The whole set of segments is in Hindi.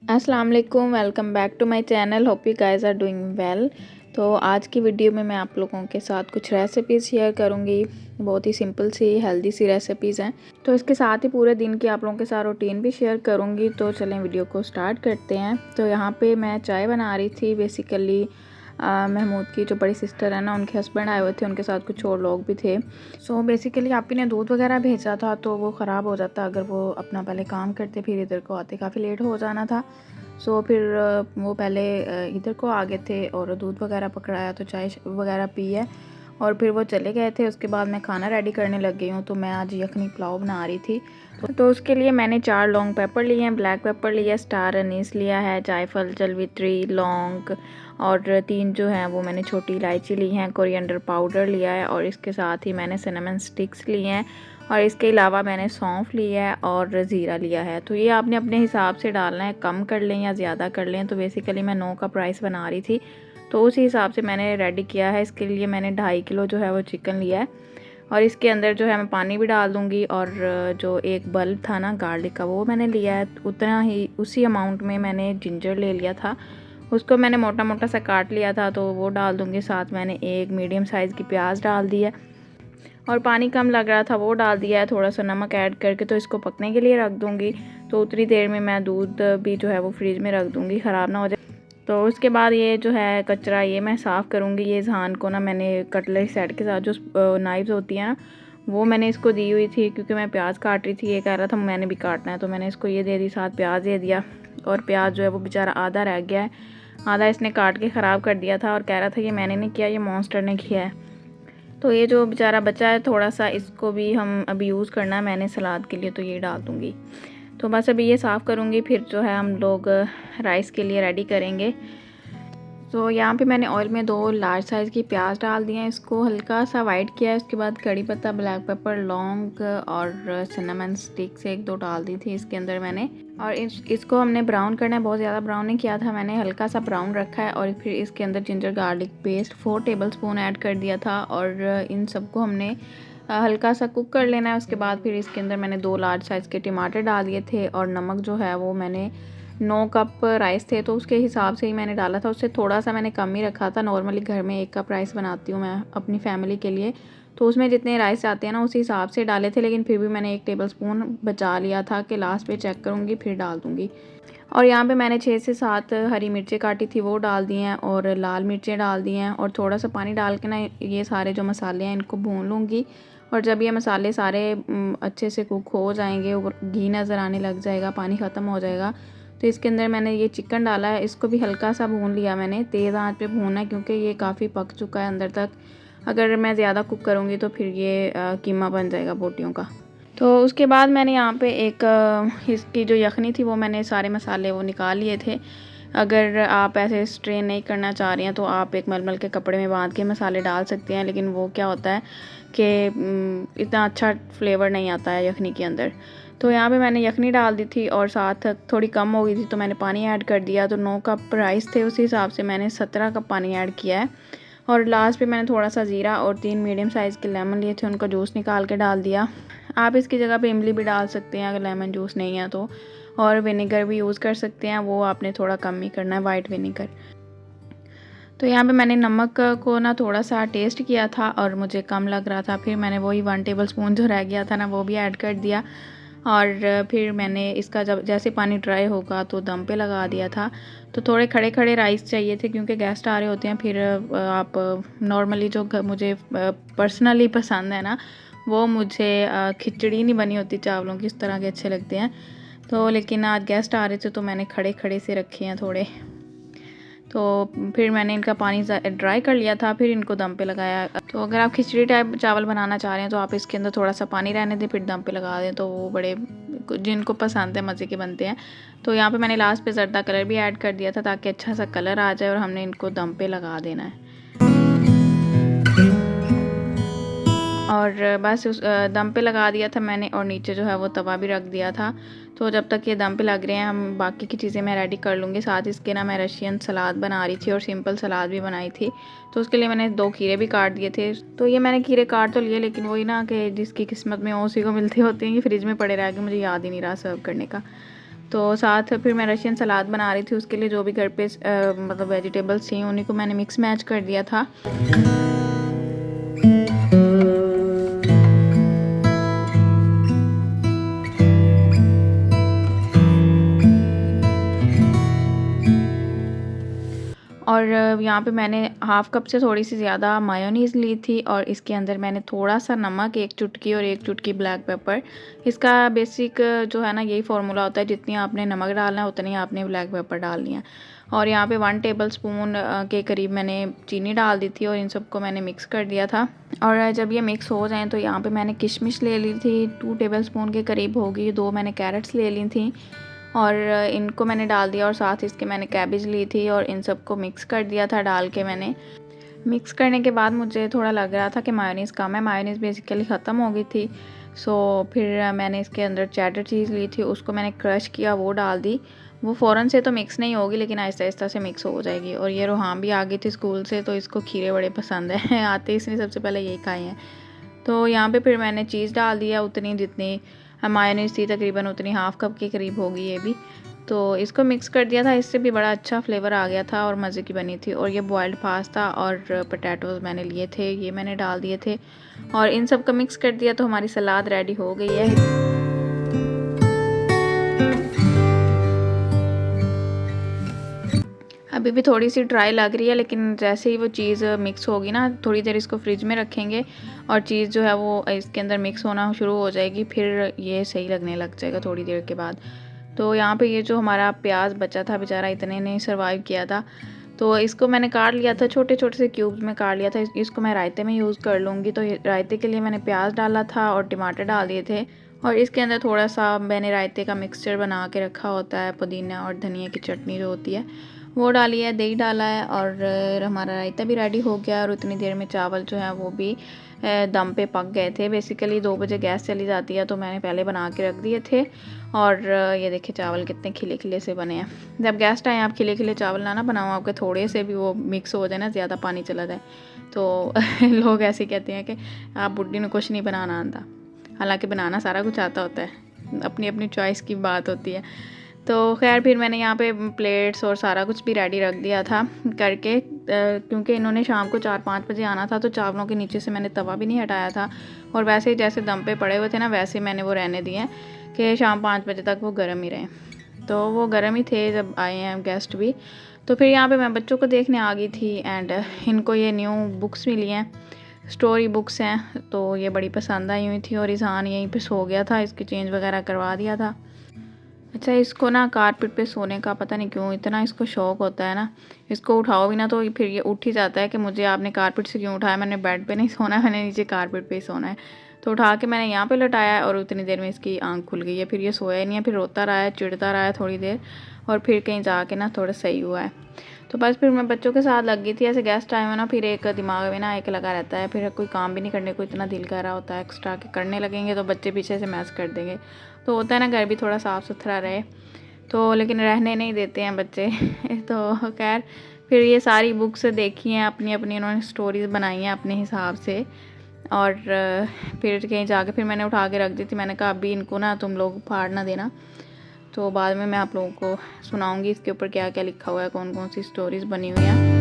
अस्सलाम वालेकुम, welcome back to my channel. Hope you guys are doing well. तो आज की वीडियो में मैं आप लोगों के साथ कुछ रेसिपीज़ शेयर करूंगी। बहुत ही सिंपल सी हेल्दी सी रेसिपीज़ हैं। तो इसके साथ ही पूरे दिन की आप लोगों के साथ रूटीन भी शेयर करूंगी। तो चलें वीडियो को स्टार्ट करते हैं। तो यहाँ पे मैं चाय बना रही थी। बेसिकली महमूद की जो बड़ी सिस्टर है ना, उनके हस्बैंड आए हुए थे, उनके साथ कुछ और लोग भी थे। सो बेसिकली आपी ने दूध वगैरह भेजा था तो वो ख़राब हो जाता अगर वो अपना पहले काम करते, फिर इधर को आते काफ़ी लेट हो जाना था। सो फिर वो पहले इधर को आ गए थे और दूध वगैरह पकड़ाया, तो चाय वगैरह पी है और फिर वो चले गए थे। उसके बाद मैं खाना रेडी करने लग गई हूँ। तो मैं आज यखनी पुलाव बना रही थी। तो उसके लिए मैंने 4 लौंग पेपर लिए हैं, ब्लैक पेपर लिया, स्टार अनीस लिया है, जायफल, जलवित्री, लौंग और 3 जो हैं वो मैंने छोटी इलायची ली हैं, कोरिएंडर पाउडर लिया है और इसके साथ ही मैंने सिनेमन स्टिक्स लिए हैं और इसके अलावा मैंने सौंफ लिया है और ज़ीरा लिया है। तो ये आपने अपने हिसाब से डालना है, कम कर लें या ज़्यादा कर लें। तो बेसिकली मैं 9 का प्राइस बना रही थी तो उसी हिसाब से मैंने रेडी किया है। इसके लिए मैंने 2.5 किलो जो है वो चिकन लिया है और इसके अंदर जो है मैं पानी भी डाल दूँगी और जो एक बल्ब था ना गार्लिक का वो मैंने लिया है। उतना ही उसी अमाउंट में मैंने जिंजर ले लिया था, उसको मैंने मोटा मोटा सा काट लिया था तो वो डाल दूँगी। साथ मैंने एक मीडियम साइज़ की प्याज डाल दी है और पानी कम लग रहा था वो डाल दिया है, थोड़ा सा नमक ऐड करके। तो इसको पकने के लिए रख दूँगी। तो उतनी देर में मैं दूध भी जो है वो फ्रिज में रख दूँगी, ख़राब ना हो जाए। तो उसके बाद ये जो है कचरा ये मैं साफ़ करूँगी। ये जहान को ना मैंने कटलरी सेट के साथ जो नाइफ्स होती हैं ना वो मैंने इसको दी हुई थी क्योंकि मैं प्याज काट रही थी। ये कह रहा था मैंने भी काटना है तो मैंने इसको ये दे दी, साथ प्याज दे दिया। और प्याज जो है वो बेचारा आधा रह गया है, आधा इसने काट के ख़राब कर दिया था और कह रहा था ये मैंने नहीं किया, ये मॉन्स्टर ने किया है। तो ये जो बेचारा बचा है थोड़ा सा, इसको भी हम अभी यूज़ करना है मैंने सलाद के लिए, तो ये डाल दूँगी। तो बस अभी ये साफ़ करूँगी, फिर जो है हम लोग राइस के लिए रेडी करेंगे। तो यहाँ पे मैंने ऑयल में 2 लार्ज साइज़ की प्याज डाल दिए हैं, इसको हल्का सा वाइट किया है। उसके बाद कड़ी पत्ता, ब्लैक पेपर, लौंग और सिनेमन स्टिक से 1-2 डाल दी थी इसके अंदर मैंने। और इसको हमने ब्राउन करना है, बहुत ज़्यादा ब्राउन नहीं किया था मैंने, हल्का सा ब्राउन रखा है। और फिर इसके अंदर ginger garlic paste 4 tablespoon add कर दिया था और इन सबको हमने हल्का सा कुक कर लेना है। उसके बाद फिर इसके अंदर मैंने 2 लार्ज साइज़ के टमाटर डाल दिए थे और नमक जो है वो मैंने 9 कप राइस थे तो उसके हिसाब से ही मैंने डाला था, उससे थोड़ा सा मैंने कम ही रखा था। नॉर्मली घर में 1 कप राइस बनाती हूँ मैं अपनी फैमिली के लिए, तो उसमें जितने राइस आते हैं ना उसी हिसाब से डाले थे। लेकिन फिर भी मैंने 1 टेबलस्पून बचा लिया था कि लास्ट पे चेक करूँगी फिर डाल दूँगी। और यहाँ पे मैंने 6 से 7 हरी मिर्चें काटी थी वो डाल दी हैं और लाल मिर्चें डाल दी हैं और थोड़ा सा पानी डाल के ना ये सारे जो मसाले हैं इनको भून लूँगी। और जब ये मसाले सारे अच्छे से कुक हो जाएंगे और घी नज़र आने लग जाएगा, पानी ख़त्म हो जाएगा, तो इसके अंदर मैंने ये चिकन डाला है। इसको भी हल्का सा भून लिया मैंने, तेज़ आंच पे भूनना है क्योंकि ये काफ़ी पक चुका है अंदर तक। अगर मैं ज़्यादा कुक करूँगी तो फिर ये कीमा बन जाएगा बोटियों का। तो उसके बाद मैंने यहाँ पे एक इसकी जो यखनी थी वो मैंने सारे मसाले वो निकाल लिए थे। अगर आप ऐसे स्ट्रेन नहीं करना चाह रही हैं तो आप एक मलमल के कपड़े में बांध के मसाले डाल सकते हैं, लेकिन वो क्या होता है कि इतना अच्छा फ्लेवर नहीं आता है यखनी के अंदर। तो यहाँ पे मैंने यखनी डाल दी थी और साथ थोड़ी कम हो गई थी तो मैंने पानी ऐड कर दिया। तो 9 कप राइस थे उसी हिसाब से मैंने 17 कप पानी ऐड किया है। और लास्ट पे मैंने थोड़ा सा ज़ीरा और 3 मीडियम साइज़ के लेमन लिए थे, उनका जूस निकाल के डाल दिया। आप इसकी जगह पे इमली भी डाल सकते हैं अगर लेमन जूस नहीं है तो, और विनेगर भी यूज़ कर सकते हैं, वो आपने थोड़ा कम ही करना है, वाइट विनेगर। तो यहाँ पे मैंने नमक को ना थोड़ा सा टेस्ट किया था और मुझे कम लग रहा था, फिर मैंने वही 1 टेबलस्पून जो रह गया था ना वो भी ऐड कर दिया। और फिर मैंने इसका जब जैसे पानी ड्राई होगा तो दम पे लगा दिया था। तो थोड़े खड़े खड़े राइस चाहिए थे क्योंकि गेस्ट आ रहे होते हैं। फिर आप नॉर्मली जो मुझे पर्सनली पसंद है ना, वो मुझे खिचड़ी नहीं बनी होती चावलों की, इस तरह के अच्छे लगते हैं। तो लेकिन आज गेस्ट आ रहे थे तो मैंने खड़े खड़े से रखे हैं थोड़े। तो फिर मैंने इनका पानी ड्राई कर लिया था, फिर इनको दम पे लगाया। तो अगर आप खिचड़ी टाइप चावल बनाना चाह रहे हैं तो आप इसके अंदर थोड़ा सा पानी रहने दें फिर दम पे लगा दें, तो वो बड़े जिनको पसंद है मज़े के बनते हैं। तो यहाँ पे मैंने लास्ट पे जर्दा कलर भी ऐड कर दिया था ताकि अच्छा सा कलर आ जाए और हमने इनको दम पे लगा देना है। और बस उस दम पे लगा दिया था मैंने और नीचे जो है वो तवा भी रख दिया था। तो जब तक ये दम पे लग रहे हैं हम बाकी की चीज़ें मैं रेडी कर लूँगी। साथ इसके ना मैं रशियन सलाद बना रही थी और सिंपल सलाद भी बनाई थी। तो उसके लिए मैंने 2 खीरे भी काट दिए थे। तो ये मैंने खीरे काट तो लिए, लेकिन वही ना कि जिसकी किस्मत में उसी को मिलते होते हैं, ये फ्रिज में पड़े रह गए, मुझे याद ही नहीं रहा सर्व करने का। तो साथ फिर मैं रशियन सलाद बना रही थी, उसके लिए जो भी घर पे मतलब वेजिटेबल्स थी उन्हीं को मैंने मिक्स मैच कर दिया था। और यहाँ पे मैंने हाफ़ कप से थोड़ी सी ज़्यादा मायोनीज़ ली थी और इसके अंदर मैंने थोड़ा सा नमक, 1 चुटकी और 1 चुटकी ब्लैक पेपर। इसका बेसिक जो है ना यही फार्मूला होता है, जितनी आपने नमक डालना है उतनी आपने ब्लैक पेपर डालनी है। और यहाँ पे 1 टेबलस्पून के करीब मैंने चीनी डाल दी थी और इन सबको मैंने मिक्स कर दिया था। और जब ये मिक्स हो जाएँ तो यहाँ पे मैंने किशमिश ले ली थी, 2 टेबलस्पून के करीब होगी, 2 मैंने कैरेट्स ले ली थी और इनको मैंने डाल दिया और साथ इसके मैंने कैबेज ली थी और इन सबको मिक्स कर दिया था डाल के मैंने। मिक्स करने के बाद मुझे थोड़ा लग रहा था कि मायोनीज़ कम है, मायोनीज़ बेसिकली ख़त्म हो गई थी। सो फिर मैंने इसके अंदर चेडर चीज़ ली थी, उसको मैंने क्रश किया, वो डाल दी। वो फ़ौरन से तो मिक्स नहीं होगी लेकिन आहिस्ता-आहिस्ता से मिक्स हो जाएगी। और ये रोहान भी आ गई थी स्कूल से, तो इसको खीरे बड़े पसंद है आते ही इसने सबसे पहले यही खाए हैं। तो यहाँ पे फिर मैंने चीज़ डाल दिया उतनी जितनी मायोनीज़ थी, तकरीबन उतनी हाफ़ कप के करीब होगी ये भी। तो इसको मिक्स कर दिया था, इससे भी बड़ा अच्छा फ्लेवर आ गया था और मज़े की बनी थी। और ये बॉइल्ड पास्ता और पोटैटोज़ मैंने लिए थे, ये मैंने डाल दिए थे और इन सब को मिक्स कर दिया तो हमारी सलाद रेडी हो गई है। अभी भी थोड़ी सी ड्राई लग रही है, लेकिन जैसे ही वो चीज़ मिक्स होगी ना, थोड़ी देर इसको फ्रिज में रखेंगे और चीज़ जो है वो इसके अंदर मिक्स होना शुरू हो जाएगी, फिर ये सही लगने लग जाएगा थोड़ी देर के बाद। तो यहाँ पे ये जो हमारा प्याज बचा था बेचारा इतने ने सर्वाइव किया था, तो इसको मैंने काट लिया था, छोटे छोटे से क्यूब्स में काट लिया था। इसको मैं रायते में यूज़ कर लूँगी। तो रायते के लिए मैंने प्याज डाला था और टमाटर डाल दिए थे और इसके अंदर थोड़ा सा मैंने रायते का मिक्सचर बना के रखा होता है, पुदीना और धनिया की चटनी जो होती है वो डाली है, दही डाला है और हमारा रायता भी रेडी हो गया। और उतनी देर में चावल जो है वो भी दम पे पक गए थे। बेसिकली 2 बजे गैस चली जाती है, तो मैंने पहले बना के रख दिए थे। और ये देखिए चावल कितने खिले खिले से बने हैं। जब गेस्ट आए आप खिले खिले चावल ना बनाओ, आपके थोड़े से भी वो मिक्स हो जाए ना, ज़्यादा पानी चला जाए तो लोग ऐसे कहते हैं कि आप बुड्ढी ने कुछ नहीं बनाना आता। हालांकि बनाना सारा कुछ आता होता है, अपनी अपनी चॉइस की बात होती है। तो खैर फिर मैंने यहाँ पे प्लेट्स और सारा कुछ भी रेडी रख दिया था करके, क्योंकि इन्होंने शाम को 4-5 बजे आना था, तो चावलों के नीचे से मैंने तवा भी नहीं हटाया था। और वैसे ही जैसे दम पे पड़े हुए थे ना, वैसे मैंने वो रहने दिए कि शाम 5 बजे तक वो गर्म ही रहें। तो वो गर्म ही थे जब आए हैं गेस्ट भी। तो फिर यहाँ पे मैं बच्चों को देखने आ गई थी एंड इनको ये न्यू बुक्स मिली हैं, स्टोरी बुक्स हैं, तो ये बड़ी पसंद आई हुई थी। और इज़हान यहीं पे सो गया था, इसकी चेंज वगैरह करवा दिया था। अच्छा, इसको ना कारपेट पे सोने का पता नहीं क्यों इतना इसको शौक़ होता है ना, इसको उठाओ भी ना तो फिर ये उठ ही जाता है कि मुझे आपने कारपेट से क्यों उठाया, मैंने बेड पे नहीं सोना है, मैंने नीचे कारपेट पे ही सोना है। तो उठा के मैंने यहाँ पे लटाया है और उतनी देर में इसकी आंख खुल गई है। फिर ये सोया ही नहीं है, फिर रोता रहा है, चिढ़ता रहा है थोड़ी देर और फिर कहीं जाके ना थोड़ा सही हुआ है। तो बस फिर मैं बच्चों के साथ लग गई थी। ऐसे गेस्ट टाइम है ना, फिर एक दिमाग में ना एक लगा रहता है, फिर कोई काम भी नहीं करने को इतना दिल कर रहा होता है, एक्स्ट्रा के करने लगेंगे तो बच्चे पीछे से मैस कर देंगे। तो होता है ना घर भी थोड़ा साफ़ सुथरा रहे, तो लेकिन रहने नहीं देते हैं बच्चे तो खैर फिर ये सारी बुक्स देखी हैं, अपनी अपनी इन्होंने स्टोरीज़ बनाई हैं अपने हिसाब से। और फिर कहीं जाके फिर मैंने उठा के रख दी थी। मैंने कहा अभी इनको ना तुम लोग फाड़ ना देना, तो बाद में मैं आप लोगों को सुनाऊंगी इसके ऊपर क्या क्या लिखा हुआ है, कौन कौन सी स्टोरीज़ बनी हुई हैं।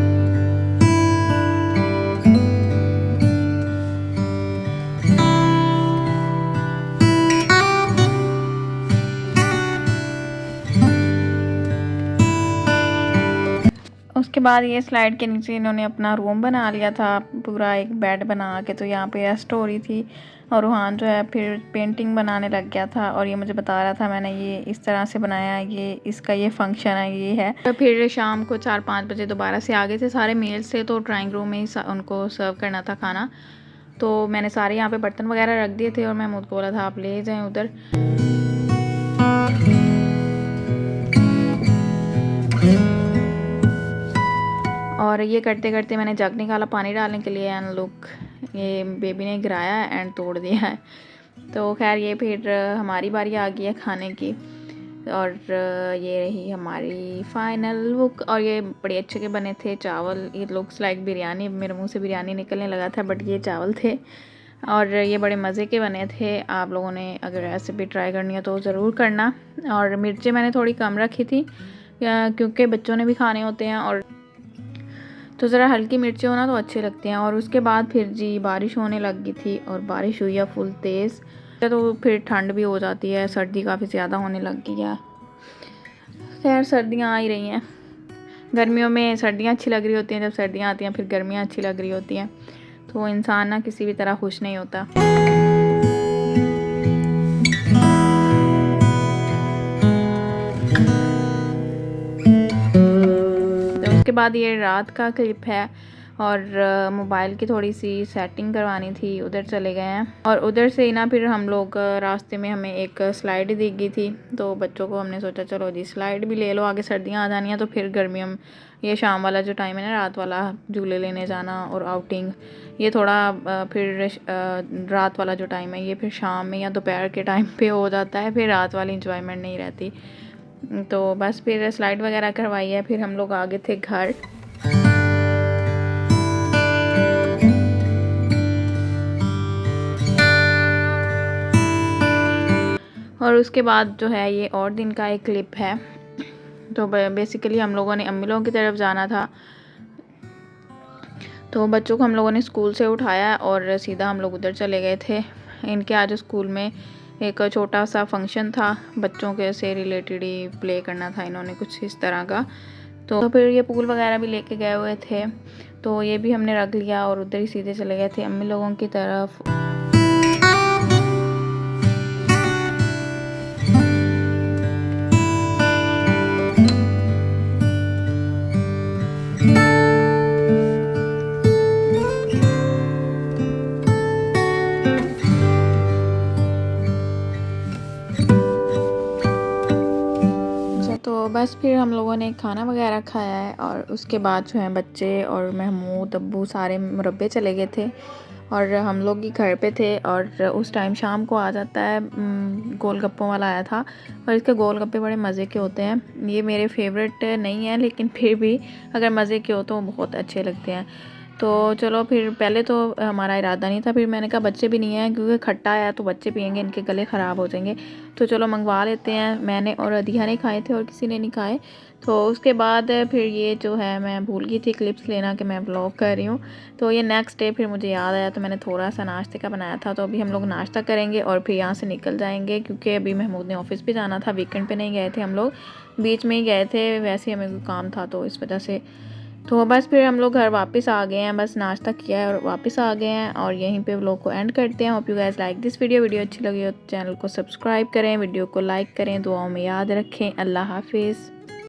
उसके बाद ये स्लाइड के नीचे इन्होंने अपना रूम बना लिया था, पूरा एक बेड बना के। तो यहाँ पे स्टोरी थी और रूहान जो है फिर पेंटिंग बनाने लग गया था और ये मुझे बता रहा था मैंने ये इस तरह से बनाया है, ये इसका ये फंक्शन है, ये है। तो फिर शाम को 4-5 बजे दोबारा से आ गए थे सारे मेल्स से, तो ड्राइंग रूम में ही उनको सर्व करना था खाना। तो मैंने सारे यहाँ पे बर्तन वगैरह रख दिए थे और मैं मुझको बोला था आप ले जाएँ उधर। और ये करते करते मैंने जग निकाला पानी डालने के लिए एंड लुक, ये बेबी ने गिराया एंड तोड़ दिया है। तो खैर ये फिर हमारी बारी आ गई है खाने की और ये रही हमारी फाइनल लुक। और ये बड़े अच्छे के बने थे चावल, ये लुक्स लाइक बिरयानी, मेरे मुंह से बिरयानी निकलने लगा था बट ये चावल थे। और ये बड़े मज़े के बने थे। आप लोगों ने अगर रेसिपी ट्राई करनी है तो ज़रूर करना। और मिर्चें मैंने थोड़ी कम रखी थी क्योंकि बच्चों ने भी खाने होते हैं, और तो ज़रा हल्की मिर्चें होना तो अच्छी लगती हैं। और उसके बाद फिर जी बारिश होने लग गई थी, और बारिश हुई है फुल तेज़, तो फिर ठंड भी हो जाती है, सर्दी काफ़ी ज़्यादा होने लग गई है। खैर सर्दियाँ आ ही रही हैं। गर्मियों में सर्दियाँ अच्छी लग रही होती हैं, जब सर्दियाँ आती हैं फिर गर्मियाँ अच्छी लग रही होती हैं, तो इंसान ना किसी भी तरह खुश नहीं होता। तो उसके बाद ये रात का क्लिप है, और मोबाइल की थोड़ी सी सेटिंग करवानी थी, उधर चले गए हैं। और उधर से ही ना फिर हम लोग रास्ते में हमें एक स्लाइड दिख गई थी, तो बच्चों को हमने सोचा चलो जी स्लाइड भी ले लो, आगे सर्दियाँ आ जानी हैं तो फिर गर्मियों में ये शाम वाला जो टाइम है ना, रात वाला झूले लेने जाना और आउटिंग, ये थोड़ा फिर रात वाला जो टाइम है ये फिर शाम में या दोपहर के टाइम पे हो जाता है, फिर रात वाली इंजॉयमेंट नहीं रहती। तो बस फिर स्लाइड वगैरह करवाई है, फिर हम लोग आगे थे घर। और उसके बाद जो है ये और दिन का एक क्लिप है। तो बेसिकली हम लोगों ने अम्मी लोगों की तरफ जाना था, तो बच्चों को हम लोगों ने स्कूल से उठाया और सीधा हम लोग उधर चले गए थे। इनके आज स्कूल में एक छोटा सा फंक्शन था, बच्चों के से रिलेटेड ही प्ले करना था इन्होंने कुछ इस तरह का। तो फिर ये पूल वगैरह भी लेके गए हुए थे, तो ये भी हमने रख लिया और उधर ही सीधे चले गए थे अम्मी लोगों की तरफ। तो बस फिर हम लोगों ने खाना वगैरह खाया है, और उसके बाद जो है बच्चे और महमूद अब्बू सारे मुरब्बे चले गए थे, और हम लोग ही घर पे थे। और उस टाइम शाम को आ जाता है गोलगप्पों वाला आया था, और इसके गोलगप्पे बड़े मज़े के होते हैं। ये मेरे फेवरेट नहीं है, लेकिन फिर भी अगर मज़े के हो तो बहुत अच्छे लगते हैं। तो चलो फिर पहले तो हमारा इरादा नहीं था, फिर मैंने कहा बच्चे भी नहीं हैं क्योंकि खट्टा है तो बच्चे पियेंगे, इनके गले ख़राब हो जाएंगे, तो चलो मंगवा लेते हैं। मैंने और अदिया ने खाए थे और किसी ने नहीं खाए। तो उसके बाद फिर ये जो है मैं भूल गई थी क्लिप्स लेना कि मैं ब्लॉग कर रही हूँ। तो ये नेक्स्ट डे फिर मुझे याद आया, तो मैंने थोड़ा सा नाश्ते का बनाया था। तो अभी हम लोग नाश्ता करेंगे और फिर यहाँ से निकल जाएंगे, क्योंकि अभी महमूद ने ऑफिस भी जाना था। वीकेंड पे नहीं गए थे हम लोग, बीच में ही गए थे, वैसे ही हमें कोई काम था तो इस वजह से। तो बस फिर हम लोग घर वापस आ गए हैं, बस नाश्ता किया है और वापस आ गए हैं, और यहीं पे व्लॉग को एंड करते हैं। Hope you guys like this video अच्छी लगी हो तो चैनल को सब्सक्राइब करें, वीडियो को लाइक करें, दुआओं में याद रखें। अल्लाह हाफिज़।